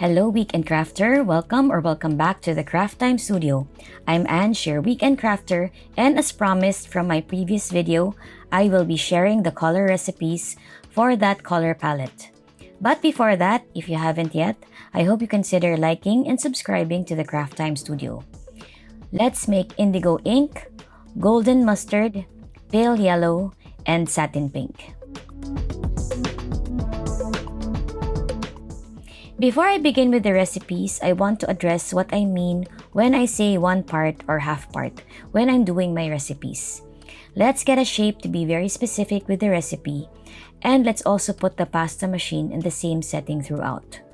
Hello, Weekend Crafter! Welcome back to the Craft Time Studio. I'm Anne, your Weekend Crafter, and as promised from my previous video, I will be sharing the color recipes for that color palette. But before that, if you haven't yet, I hope you consider liking and subscribing to the Craft Time Studio. Let's make indigo ink, golden mustard, pale yellow, and satin pink. Before I begin with the recipes, I want to address what I mean when I say one part or half part when I'm doing my recipes. Let's get a shape to be very specific with the recipe, and let's also put the pasta machine in the same setting throughout.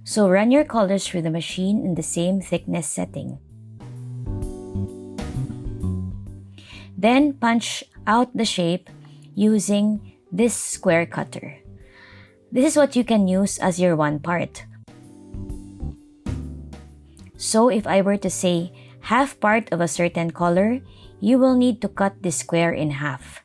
So run your colors through the machine in the same thickness setting. Then punch out the shape using this square cutter. This is what you can use as your one part. So if I were to say half part of a certain color, you will need to cut this square in half.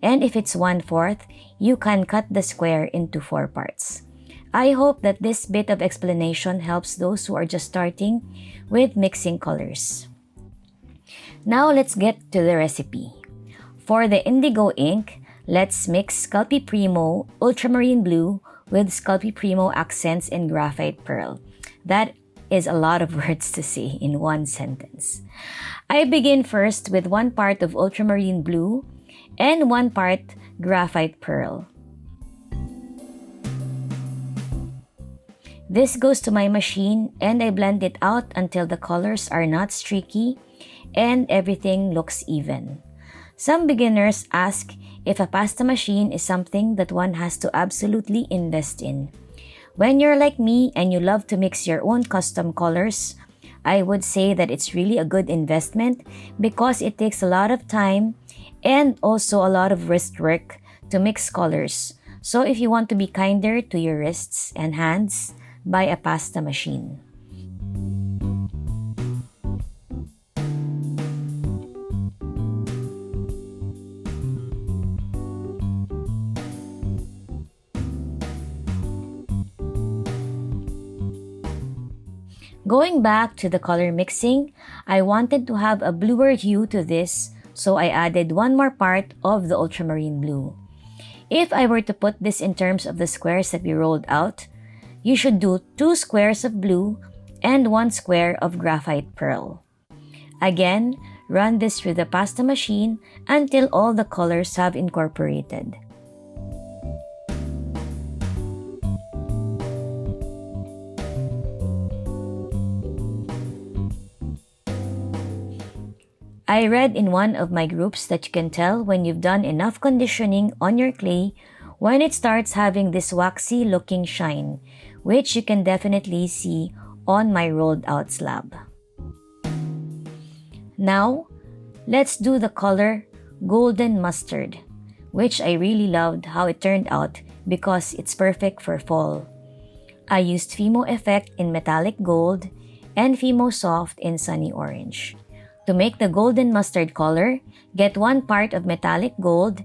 And if it's 1/4, you can cut the square into 4 parts. I hope that this bit of explanation helps those who are just starting with mixing colors. Now let's get to the recipe. For the indigo ink, let's mix Sculpey Primo Ultramarine Blue with Sculpey Primo Accents and Graphite Pearl. That is a lot of words to say in one sentence. I begin first with 1 part of Ultramarine Blue and 1 part Graphite Pearl. This goes to my machine and I blend it out until the colors are not streaky and everything looks even. Some beginners ask if a pasta machine is something that one has to absolutely invest in. When you're like me and you love to mix your own custom colors, I would say that it's really a good investment because it takes a lot of time and also a lot of wrist work to mix colors. So if you want to be kinder to your wrists and hands, buy a pasta machine. Going back to the color mixing, I wanted to have a bluer hue to this, so I added 1 more part of the ultramarine blue. If I were to put this in terms of the squares that we rolled out, you should do 2 squares of blue and 1 square of graphite pearl. Again, run this through the pasta machine until all the colors have incorporated. I read in one of my groups that you can tell when you've done enough conditioning on your clay when it starts having this waxy looking shine, which you can definitely see on my rolled out slab. Now, let's do the color golden mustard, which I really loved how it turned out because it's perfect for fall. I used Fimo Effect in metallic gold and Fimo Soft in sunny orange. To make the golden mustard color, get 1 part of metallic gold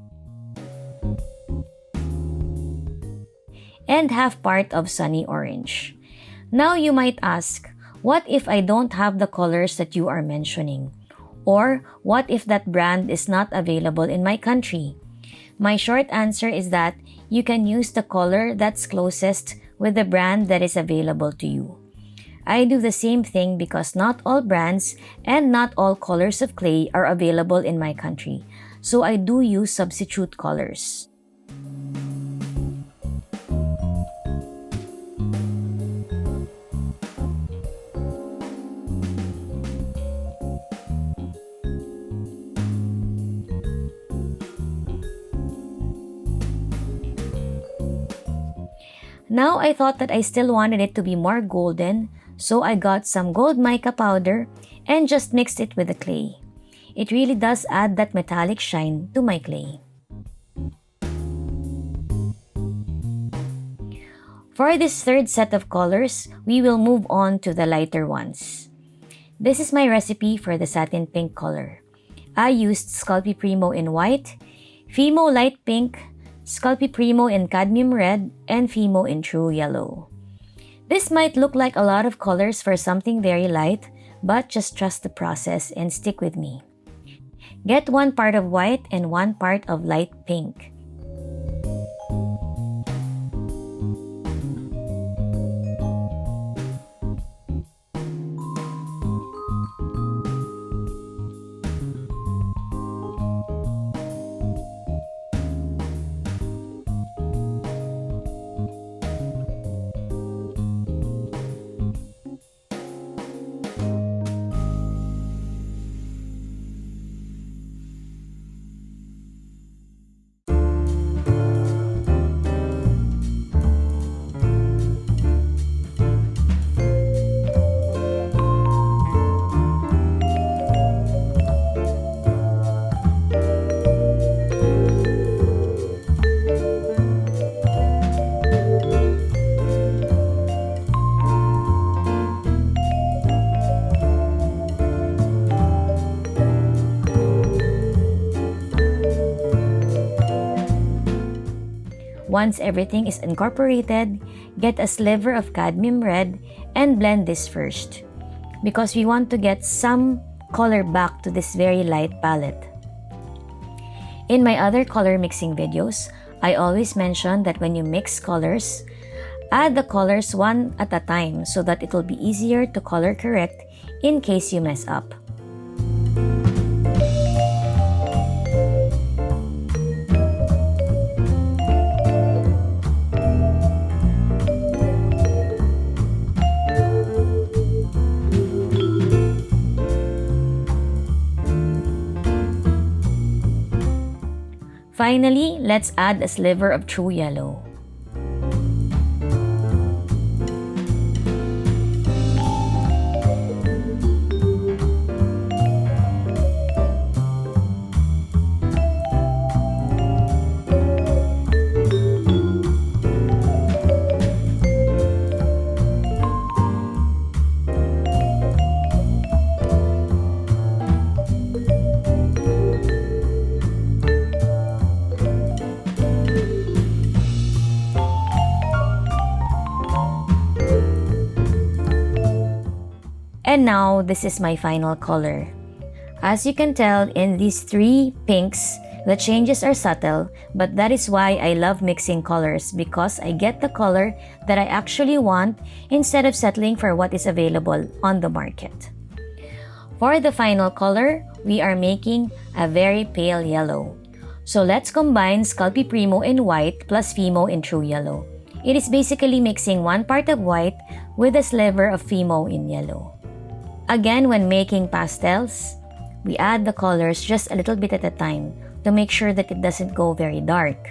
and half part of sunny orange. Now you might ask, what if I don't have the colors that you are mentioning? Or what if that brand is not available in my country? My short answer is that you can use the color that's closest with the brand that is available to you. I do the same thing because not all brands and not all colors of clay are available in my country, so I do use substitute colors. Now I thought that I still wanted it to be more golden, so I got some gold mica powder and just mixed it with the clay. It really does add that metallic shine to my clay. For this third set of colors, we will move on to the lighter ones. This is my recipe for the satin pink color. I used Sculpey Primo in white, Fimo light pink, Sculpey Primo in cadmium red, and Fimo in true yellow. This might look like a lot of colors for something very light, but just trust the process and stick with me. Get 1 part of white and 1 part of light pink. Once everything is incorporated, get a sliver of cadmium red and blend this first, because we want to get some color back to this very light palette. In my other color mixing videos, I always mention that when you mix colors, add the colors one at a time so that it will be easier to color correct in case you mess up. Finally, let's add a sliver of true yellow. And now, this is my final color. As you can tell, in these 3 pinks, the changes are subtle, but that is why I love mixing colors, because I get the color that I actually want instead of settling for what is available on the market. For the final color, we are making a very pale yellow. So let's combine Sculpey Primo in white plus Fimo in true yellow. It is basically mixing 1 part of white with a sliver of Fimo in yellow. Again, when making pastels, we add the colors just a little bit at a time to make sure that it doesn't go very dark.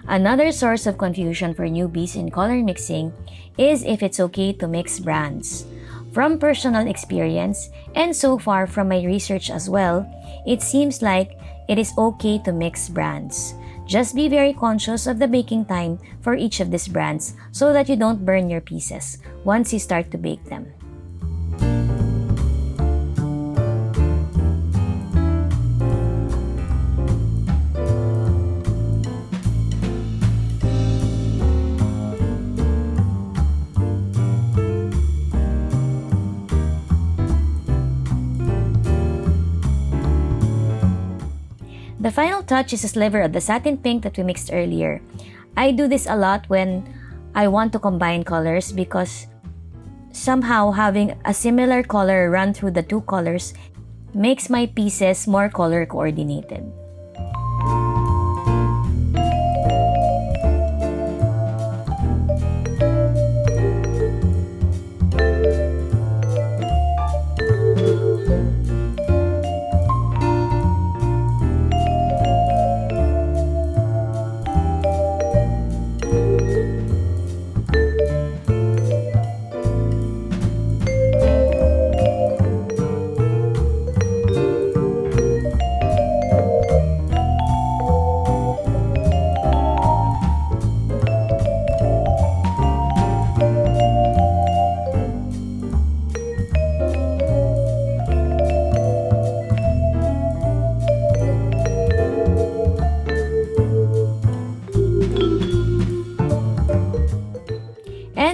Another source of confusion for newbies in color mixing is if it's okay to mix brands. From personal experience, and so far from my research as well, it seems like it is okay to mix brands. Just be very conscious of the baking time for each of these brands so that you don't burn your pieces once you start to bake them. The final touch is a sliver of the satin pink that we mixed earlier. I do this a lot when I want to combine colors because somehow having a similar color run through the 2 colors makes my pieces more color coordinated.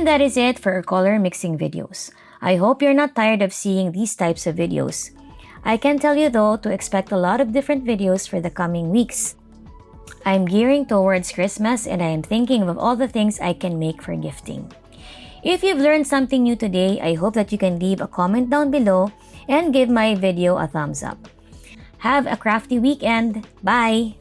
And that is it for our color mixing videos. I hope you're not tired of seeing these types of videos. I can tell you though to expect a lot of different videos for the coming weeks. I'm gearing towards Christmas and I am thinking of all the things I can make for gifting. If you've learned something new today, I hope that you can leave a comment down below and give my video a thumbs up. Have a crafty weekend. Bye!